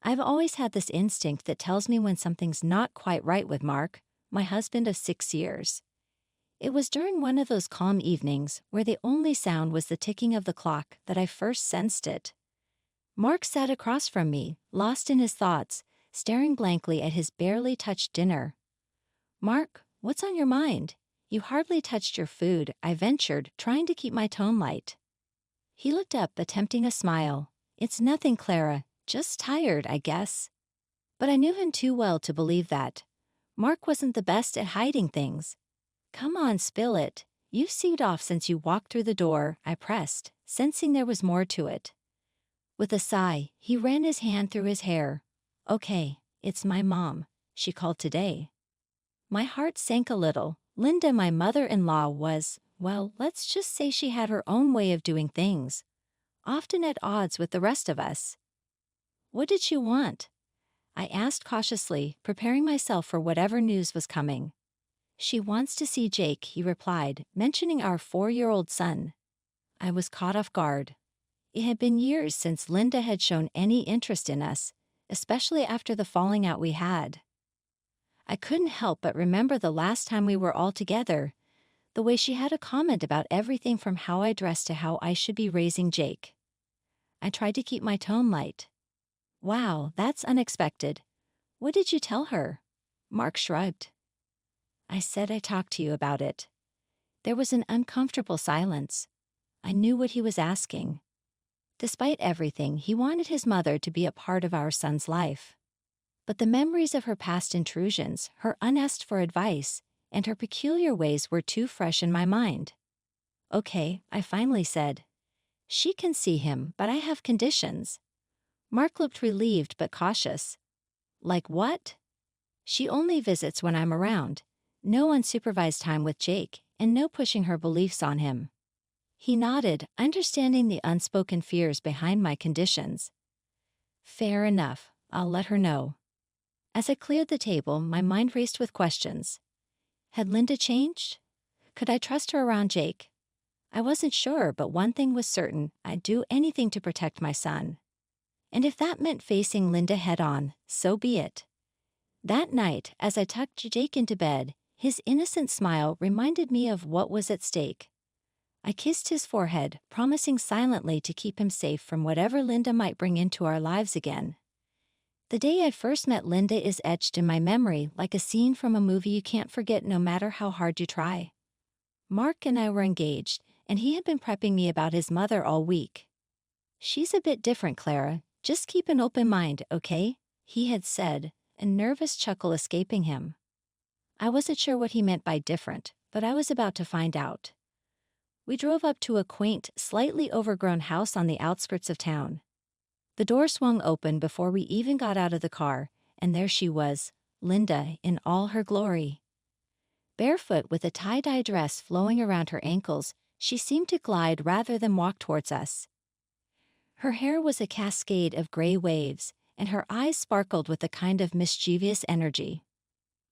I've always had this instinct that tells me when something's not quite right with Mark, my husband of 6 years. It was during one of those calm evenings where the only sound was the ticking of the clock that I first sensed it. Mark sat across from me, lost in his thoughts, staring blankly at his barely touched dinner. "Mark, what's on your mind? You hardly touched your food," I ventured, trying to keep my tone light. He looked up, attempting a smile. "It's nothing, Clara, just tired, I guess." But I knew him too well to believe that. Mark wasn't the best at hiding things. "Come on, spill it. You've seemed off since you walked through the door," I pressed, sensing there was more to it. With a sigh, he ran his hand through his hair. "Okay, it's my mom. She called today." My heart sank a little. Linda, my mother-in-law, was, well, let's just say she had her own way of doing things, often at odds with the rest of us. "What did she want?" I asked cautiously, preparing myself for whatever news was coming. "She wants to see Jake," he replied, mentioning our 4-year-old son. I was caught off guard. It had been years since Linda had shown any interest in us, especially after the falling out we had. I couldn't help but remember the last time we were all together, the way she had a comment about everything from how I dressed to how I should be raising Jake. I tried to keep my tone light. "Wow, that's unexpected. What did you tell her?" Mark shrugged. "I said I talked to you about it." There was an uncomfortable silence. I knew what he was asking. Despite everything, he wanted his mother to be a part of our son's life. But the memories of her past intrusions, her unasked for advice, and her peculiar ways were too fresh in my mind. "Okay," I finally said. "She can see him, but I have conditions." Mark looked relieved but cautious. "Like what?" "She only visits when I'm around. No unsupervised time with Jake, and no pushing her beliefs on him." He nodded, understanding the unspoken fears behind my conditions. "Fair enough, I'll let her know." As I cleared the table, my mind raced with questions. Had Linda changed? Could I trust her around Jake? I wasn't sure, but one thing was certain: I'd do anything to protect my son. And if that meant facing Linda head-on, so be it. That night, as I tucked Jake into bed, his innocent smile reminded me of what was at stake. I kissed his forehead, promising silently to keep him safe from whatever Linda might bring into our lives again. The day I first met Linda is etched in my memory like a scene from a movie you can't forget no matter how hard you try. Mark and I were engaged, and he had been prepping me about his mother all week. "She's a bit different, Clara. Just keep an open mind, okay?" he had said, a nervous chuckle escaping him. I wasn't sure what he meant by different, but I was about to find out. We drove up to a quaint, slightly overgrown house on the outskirts of town. The door swung open before we even got out of the car, and there she was, Linda, in all her glory. Barefoot with a tie-dye dress flowing around her ankles, she seemed to glide rather than walk towards us. Her hair was a cascade of gray waves, and her eyes sparkled with a kind of mischievous energy.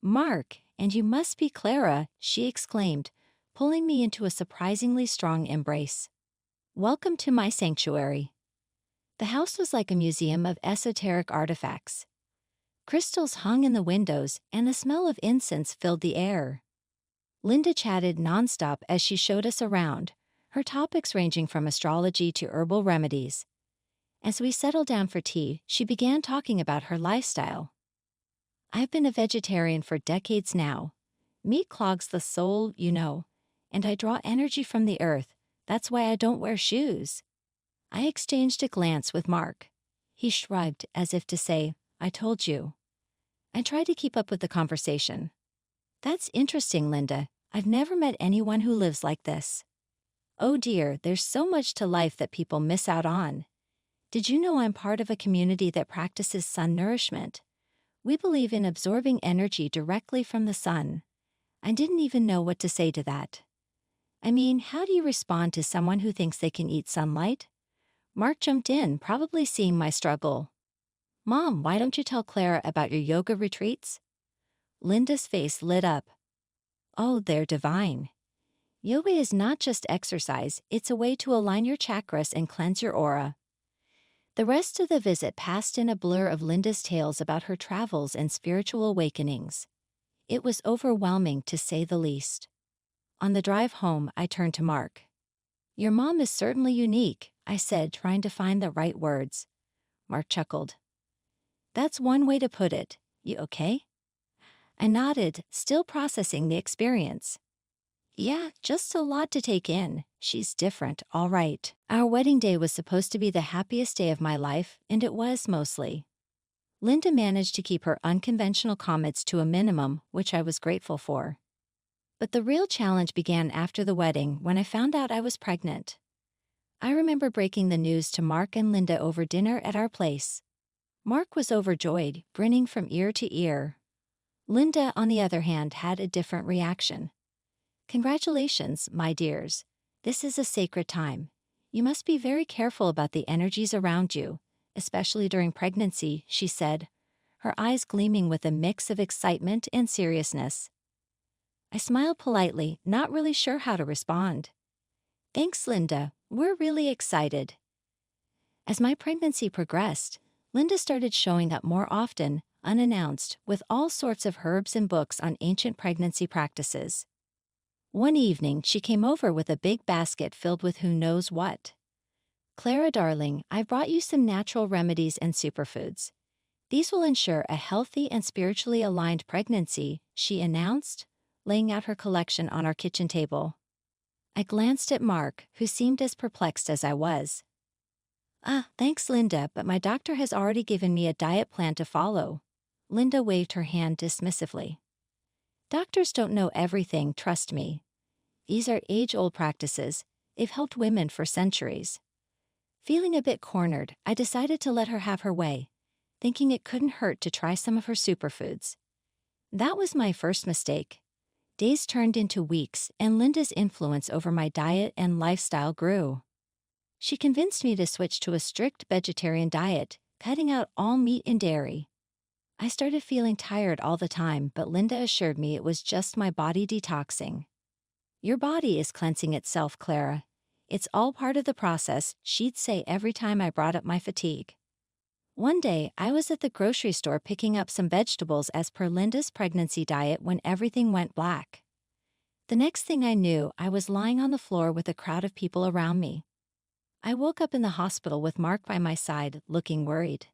"Mark, and you must be Clara," she exclaimed, pulling me into a surprisingly strong embrace. "Welcome to my sanctuary." The house was like a museum of esoteric artifacts. Crystals hung in the windows, and the smell of incense filled the air. Linda chatted nonstop as she showed us around, her topics ranging from astrology to herbal remedies. As we settled down for tea, she began talking about her lifestyle. "I've been a vegetarian for decades now. Meat clogs the soul, you know, and I draw energy from the earth. That's why I don't wear shoes." I exchanged a glance with Mark. He shrugged as if to say, "I told you." I tried to keep up with the conversation. "That's interesting, Linda. I've never met anyone who lives like this." "Oh dear, there's so much to life that people miss out on. Did you know I'm part of a community that practices sun nourishment? We believe in absorbing energy directly from the sun." I didn't even know what to say to that. I mean, how do you respond to someone who thinks they can eat sunlight? Mark jumped in, probably seeing my struggle. "Mom, why don't you tell Clara about your yoga retreats?" Linda's face lit up. "Oh, they're divine. Yoga is not just exercise, it's a way to align your chakras and cleanse your aura. The rest of the visit passed in a blur of Linda's tales about her travels and spiritual awakenings. It was overwhelming, to say the least. On the drive home, I turned to Mark. "Your mom is certainly unique," I said, trying to find the right words. Mark chuckled. "That's one way to put it. You okay?" I nodded, still processing the experience. "Yeah, just a lot to take in. She's different, all right." Our wedding day was supposed to be the happiest day of my life, and it was mostly. Linda managed to keep her unconventional comments to a minimum, which I was grateful for. But the real challenge began after the wedding when I found out I was pregnant. I remember breaking the news to Mark and Linda over dinner at our place. Mark was overjoyed, grinning from ear to ear. Linda, on the other hand, had a different reaction. "Congratulations, my dears. This is a sacred time. You must be very careful about the energies around you, especially during pregnancy," she said, her eyes gleaming with a mix of excitement and seriousness. I smiled politely, not really sure how to respond. "Thanks, Linda. We're really excited." As my pregnancy progressed, Linda started showing up more often, unannounced, with all sorts of herbs and books on ancient pregnancy practices. One evening, she came over with a big basket filled with who knows what. "Clara, darling, I brought you some natural remedies and superfoods. These will ensure a healthy and spiritually aligned pregnancy," she announced, laying out her collection on our kitchen table. I glanced at Mark, who seemed as perplexed as I was. Thanks, Linda, but my doctor has already given me a diet plan to follow." Linda waved her hand dismissively. "Doctors don't know everything, trust me. These are age-old practices. They've helped women for centuries." Feeling a bit cornered, I decided to let her have her way, thinking it couldn't hurt to try some of her superfoods. That was my first mistake. Days turned into weeks, and Linda's influence over my diet and lifestyle grew. She convinced me to switch to a strict vegetarian diet, cutting out all meat and dairy. I started feeling tired all the time, but Linda assured me it was just my body detoxing. "Your body is cleansing itself, Clara. It's all part of the process," she'd say every time I brought up my fatigue. One day, I was at the grocery store picking up some vegetables as per Linda's pregnancy diet when everything went black. The next thing I knew, I was lying on the floor with a crowd of people around me. I woke up in the hospital with Mark by my side, looking worried.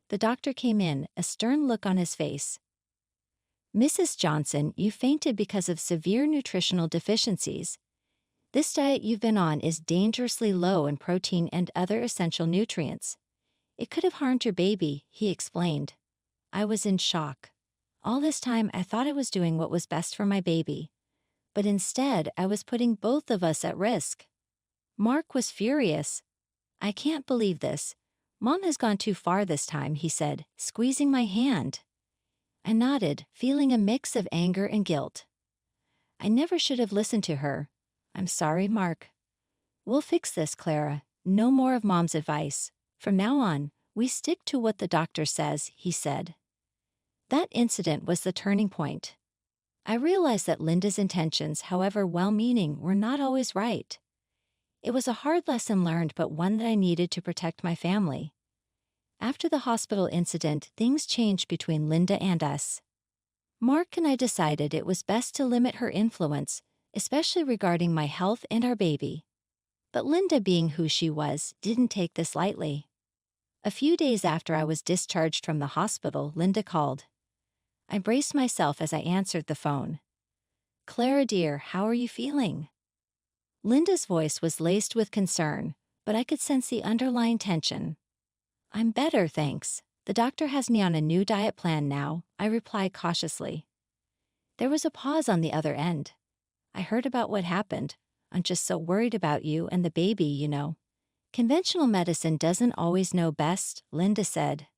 The doctor came in, a stern look on his face. "Mrs. Johnson, you fainted because of severe nutritional deficiencies. This diet you've been on is dangerously low in protein and other essential nutrients. It could have harmed your baby," he explained. I was in shock. All this time, I thought I was doing what was best for my baby. But instead, I was putting both of us at risk. Mark was furious. "I can't believe this. Mom has gone too far this time," he said, squeezing my hand. I nodded, feeling a mix of anger and guilt. "I never should have listened to her. I'm sorry, Mark." "We'll fix this, Clara. No more of Mom's advice. From now on, we stick to what the doctor says," he said. That incident was the turning point. I realized that Linda's intentions, however well-meaning, were not always right. It was a hard lesson learned, but one that I needed to protect my family. After the hospital incident, things changed between Linda and us. Mark and I decided it was best to limit her influence, especially regarding my health and our baby. But Linda, being who she was, didn't take this lightly. A few days after I was discharged from the hospital, Linda called. I braced myself as I answered the phone. "Clara dear, how are you feeling?" Linda's voice was laced with concern, but I could sense the underlying tension. "I'm better, thanks. The doctor has me on a new diet plan now," I replied cautiously. There was a pause on the other end. "I heard about what happened. I'm just so worried about you and the baby, you know. Conventional medicine doesn't always know best," Linda said.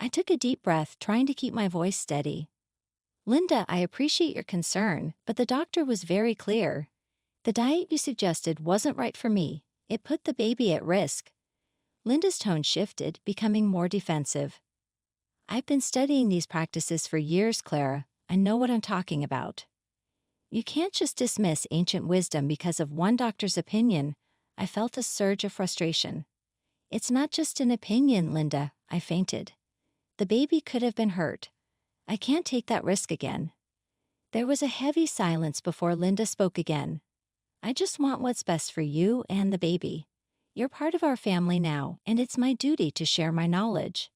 I took a deep breath, trying to keep my voice steady. "Linda, I appreciate your concern, but the doctor was very clear. The diet you suggested wasn't right for me. It put the baby at risk." Linda's tone shifted, becoming more defensive. "I've been studying these practices for years, Clara. I know what I'm talking about. You can't just dismiss ancient wisdom because of one doctor's opinion." I felt a surge of frustration. It's not just an opinion, Linda, I fainted. The baby could have been hurt. I can't take that risk again. There was a heavy silence before Linda spoke again. I just want what's best for you and the baby. You're part of our family now, and it's my duty to share my knowledge.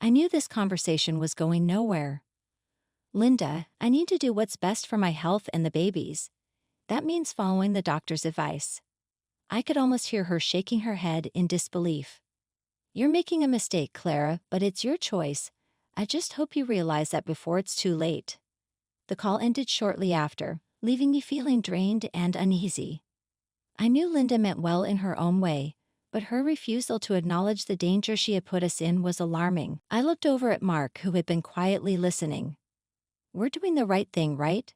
I knew this conversation was going nowhere. Linda, I need to do what's best for my health and the baby's. That means following the doctor's advice. I could almost hear her shaking her head in disbelief. You're making a mistake, Clara, but it's your choice. I just hope you realize that before it's too late. The call ended shortly after, leaving me feeling drained and uneasy. I knew Linda meant well in her own way, but her refusal to acknowledge the danger she had put us in was alarming. I looked over at Mark, who had been quietly listening. We're doing the right thing, right?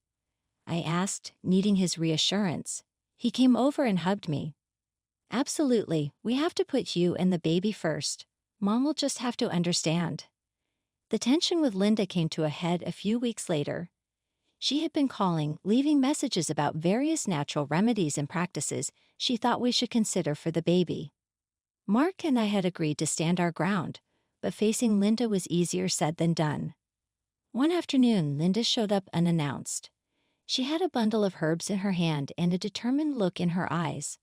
I asked, needing his reassurance. He came over and hugged me. Absolutely, we have to put you and the baby first. Mom will just have to understand. The tension with Linda came to a head a few weeks later. She had been calling, leaving messages about various natural remedies and practices she thought we should consider for the baby. Mark and I had agreed to stand our ground, but facing Linda was easier said than done. One afternoon, Linda showed up unannounced. She had a bundle of herbs in her hand and a determined look in her eyes.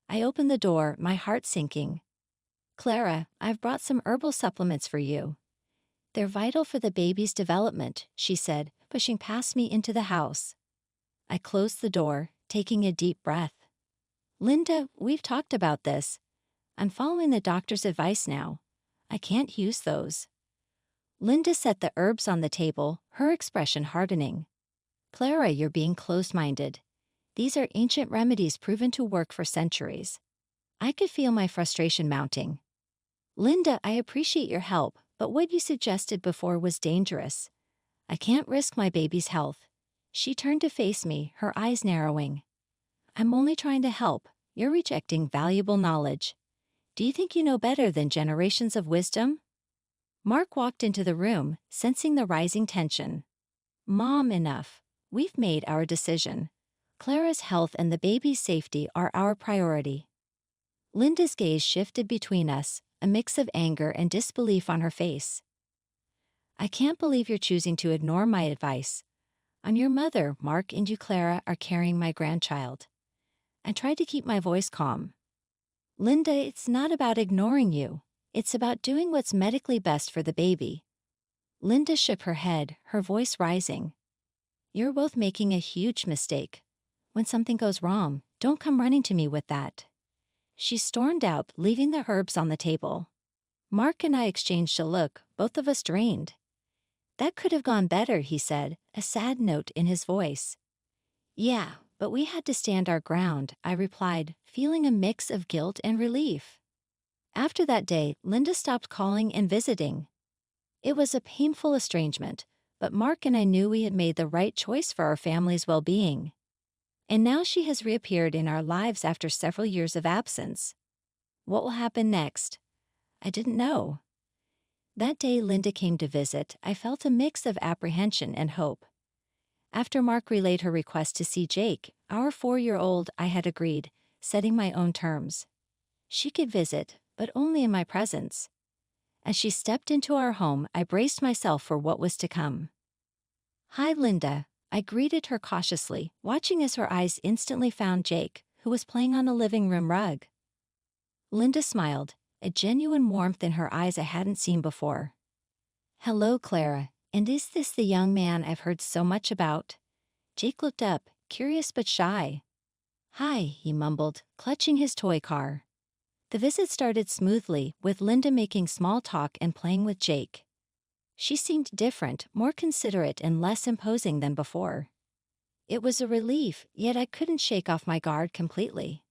I opened the door, my heart sinking. Clara, I've brought some herbal supplements for you. They're vital for the baby's development, she said, pushing past me into the house. I closed the door, taking a deep breath. Linda, we've talked about this. I'm following the doctor's advice now. I can't use those. Linda set the herbs on the table, her expression hardening. Clara, you're being closed-minded. These are ancient remedies proven to work for centuries. I could feel my frustration mounting. Linda, I appreciate your help, but what you suggested before was dangerous. I can't risk my baby's health. She turned to face me, her eyes narrowing. I'm only trying to help. You're rejecting valuable knowledge. Do you think you know better than generations of wisdom? Mark walked into the room, sensing the rising tension. Mom, enough. We've made our decision. Clara's health and the baby's safety are our priority. Linda's gaze shifted between us, a mix of anger and disbelief on her face. I can't believe you're choosing to ignore my advice. I'm your mother, Mark, and you, Clara, are carrying my grandchild. I tried to keep my voice calm. Linda, it's not about ignoring you. It's about doing what's medically best for the baby. Linda shook her head, her voice rising. You're both making a huge mistake. When something goes wrong, don't come running to me with that. She stormed out, leaving the herbs on the table. Mark and I exchanged a look, both of us drained. That could have gone better, he said, a sad note in his voice. Yeah, but we had to stand our ground, I replied, feeling a mix of guilt and relief. After that day, Linda stopped calling and visiting. It was a painful estrangement, but Mark and I knew we had made the right choice for our family's well-being. And now she has reappeared in our lives after several years of absence. What will happen next? I didn't know. That day Linda came to visit, I felt a mix of apprehension and hope. After Mark relayed her request to see Jake, our 4-year-old, I had agreed, setting my own terms. She could visit, but only in my presence. As she stepped into our home, I braced myself for what was to come. Hi, Linda, I greeted her cautiously, watching as her eyes instantly found Jake, who was playing on a living room rug. Linda smiled, a genuine warmth in her eyes I hadn't seen before. Hello, Clara, and is this the young man I've heard so much about? Jake looked up, curious but shy. Hi, he mumbled, clutching his toy car. The visit started smoothly, with Linda making small talk and playing with Jake. She seemed different, more considerate and less imposing than before. It was a relief, yet I couldn't shake off my guard completely.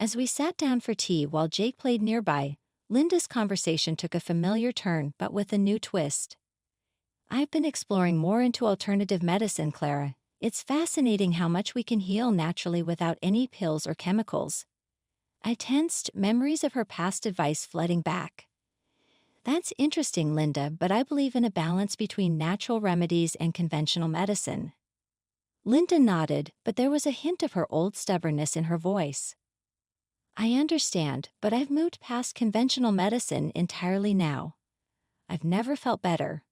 As we sat down for tea while Jake played nearby, Linda's conversation took a familiar turn but with a new twist. I've been exploring more into alternative medicine, Clara. It's fascinating how much we can heal naturally without any pills or chemicals. I tensed, memories of her past advice flooding back. That's interesting, Linda, but I believe in a balance between natural remedies and conventional medicine. Linda nodded, but there was a hint of her old stubbornness in her voice. I understand, but I've moved past conventional medicine entirely now. I've never felt better.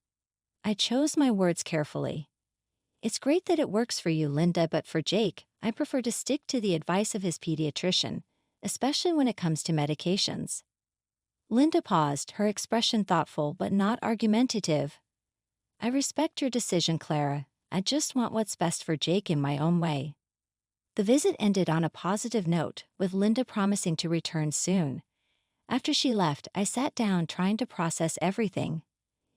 I chose my words carefully. It's great that it works for you, Linda, but for Jake, I prefer to stick to the advice of his pediatrician, especially when it comes to medications. Linda paused, her expression thoughtful but not argumentative. I respect your decision, Clara. I just want what's best for Jake in my own way. The visit ended on a positive note, with Linda promising to return soon. After she left, I sat down trying to process everything.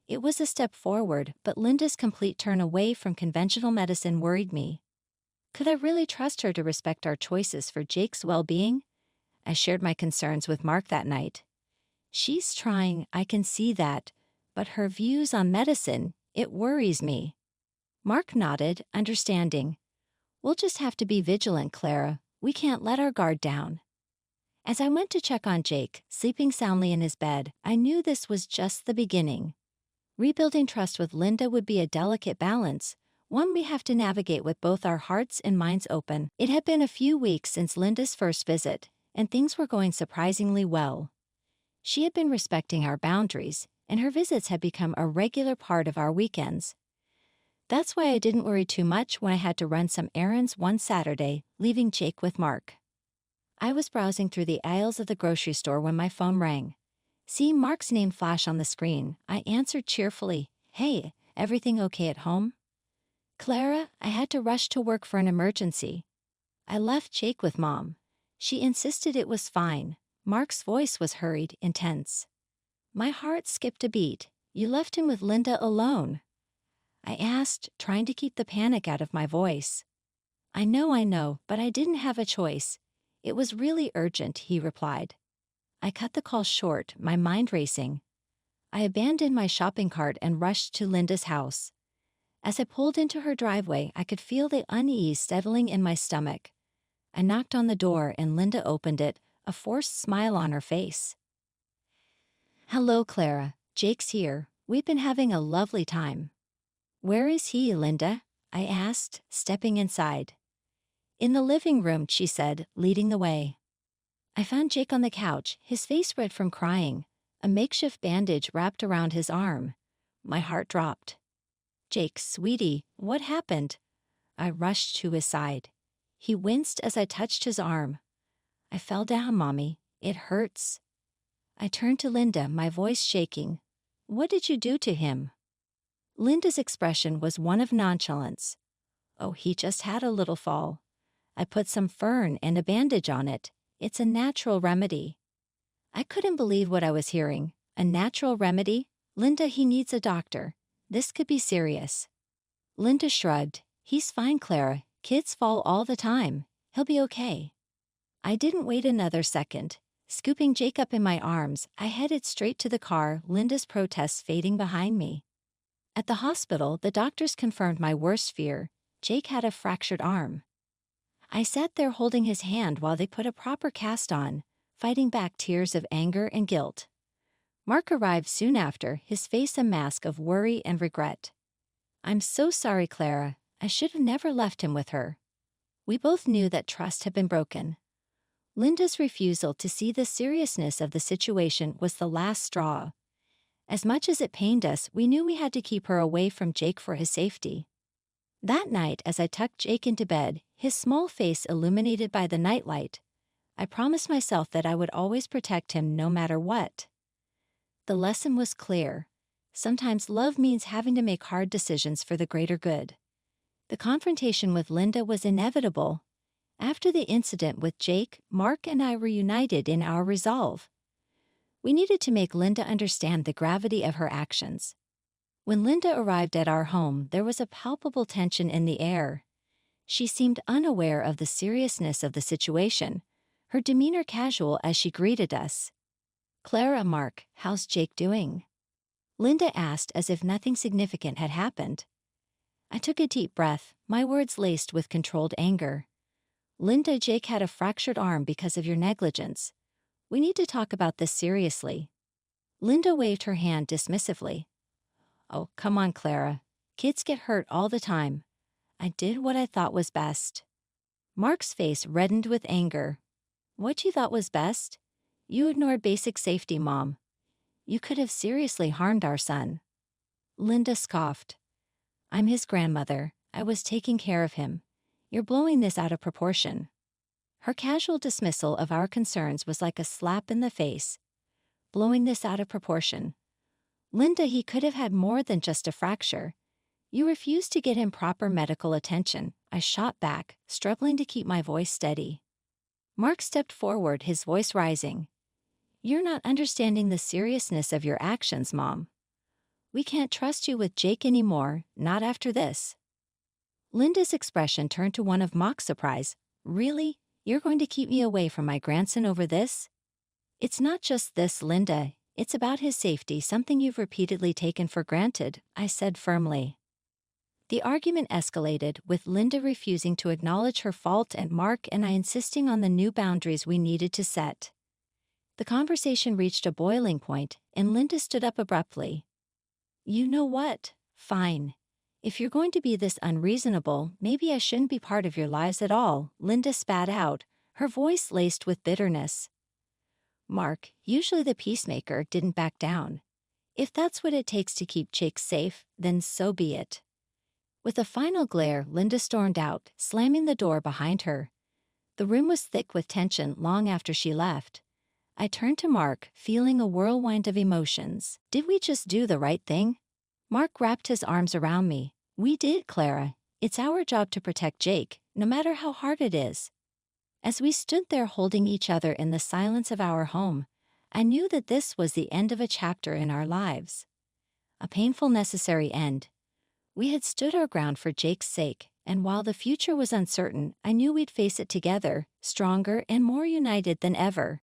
It was a step forward, but Linda's complete turn away from conventional medicine worried me. Could I really trust her to respect our choices for Jake's well-being? I shared my concerns with Mark that night. She's trying, I can see that, but her views on medicine, it worries me. Mark nodded, understanding. We'll just have to be vigilant, Clara. We can't let our guard down. As I went to check on Jake, sleeping soundly in his bed, I knew this was just the beginning. Rebuilding trust with Linda would be a delicate balance, one we have to navigate with both our hearts and minds open. It had been a few weeks since Linda's first visit, and things were going surprisingly well. She had been respecting our boundaries, and her visits had become a regular part of our weekends. That's why I didn't worry too much when I had to run some errands one Saturday, leaving Jake with Mark. I was browsing through the aisles of the grocery store when my phone rang. Seeing Mark's name flash on the screen, I answered cheerfully, "Hey, everything okay at home?" "Clara, I had to rush to work for an emergency. I left Jake with Mom. She insisted it was fine." Mark's voice was hurried, intense. My heart skipped a beat. "You left him with Linda alone?" I asked, trying to keep the panic out of my voice. I know, but I didn't have a choice. It was really urgent," he replied. I cut the call short, my mind racing. I abandoned my shopping cart and rushed to Linda's house. As I pulled into her driveway, I could feel the unease settling in my stomach. I knocked on the door and Linda opened it, a forced smile on her face. "Hello, Clara. Jake's here. We've been having a lovely time." "Where is he, Linda?" I asked, stepping inside. "In the living room," she said, leading the way. I found Jake on the couch, his face red from crying, a makeshift bandage wrapped around his arm. My heart dropped. "Jake, sweetie, what happened?" I rushed to his side. He winced as I touched his arm. "I fell down, Mommy. It hurts." I turned to Linda, my voice shaking. "What did you do to him?" Linda's expression was one of nonchalance. "Oh, he just had a little fall. I put some fern and a bandage on it. It's a natural remedy." I couldn't believe what I was hearing. A natural remedy? "Linda, he needs a doctor. This could be serious." Linda shrugged. "He's fine, Clara. Kids fall all the time. He'll be okay." I didn't wait another second. Scooping Jake up in my arms, I headed straight to the car, Linda's protests fading behind me. At the hospital, the doctors confirmed my worst fear. Jake had a fractured arm. I sat there holding his hand while they put a proper cast on, fighting back tears of anger and guilt. Mark arrived soon after, his face a mask of worry and regret. "I'm so sorry, Clara. I should have never left him with her." We both knew that trust had been broken. Linda's refusal to see the seriousness of the situation was the last straw. As much as it pained us, we knew we had to keep her away from Jake for his safety. That night, as I tucked Jake into bed, his small face illuminated by the nightlight, I promised myself that I would always protect him no matter what. The lesson was clear. Sometimes love means having to make hard decisions for the greater good. The confrontation with Linda was inevitable. After the incident with Jake, Mark and I were united in our resolve. We needed to make Linda understand the gravity of her actions. When Linda arrived at our home, there was a palpable tension in the air. She seemed unaware of the seriousness of the situation, her demeanor casual as she greeted us. "Clara, Mark, how's Jake doing?" Linda asked as if nothing significant had happened. I took a deep breath, my words laced with controlled anger. "Linda, Jake had a fractured arm because of your negligence. We need to talk about this seriously." Linda waved her hand dismissively. "Oh, come on, Clara. Kids get hurt all the time. I did what I thought was best." Mark's face reddened with anger. What you thought was best? You ignored basic safety, Mom. You could have seriously harmed our son. Linda scoffed. I'm his grandmother. I was taking care of him. You're blowing this out of proportion. Her casual dismissal of our concerns was like a slap in the face. Blowing this out of proportion. Linda, he could have had more than just a fracture. You refused to get him proper medical attention, I shot back, struggling to keep my voice steady. Mark stepped forward, his voice rising. You're not understanding the seriousness of your actions, Mom. We can't trust you with Jake anymore, not after this. Linda's expression turned to one of mock surprise. Really? You're going to keep me away from my grandson over this? It's not just this, Linda. It's about his safety, something you've repeatedly taken for granted, I said firmly. The argument escalated, with Linda refusing to acknowledge her fault and Mark and I insisting on the new boundaries we needed to set. The conversation reached a boiling point, and Linda stood up abruptly. You know what? Fine. If you're going to be this unreasonable, maybe I shouldn't be part of your lives at all, Linda spat out, her voice laced with bitterness. Mark, usually the peacemaker, didn't back down. If that's what it takes to keep Jake safe, then so be it. With a final glare, Linda stormed out, slamming the door behind her. The room was thick with tension long after she left. I turned to Mark, feeling a whirlwind of emotions. Did we just do the right thing? Mark wrapped his arms around me. We did, Clara. It's our job to protect Jake, no matter how hard it is. As we stood there holding each other in the silence of our home, I knew that this was the end of a chapter in our lives. A painful, necessary end. We had stood our ground for Jake's sake, and while the future was uncertain, I knew we'd face it together, stronger and more united than ever.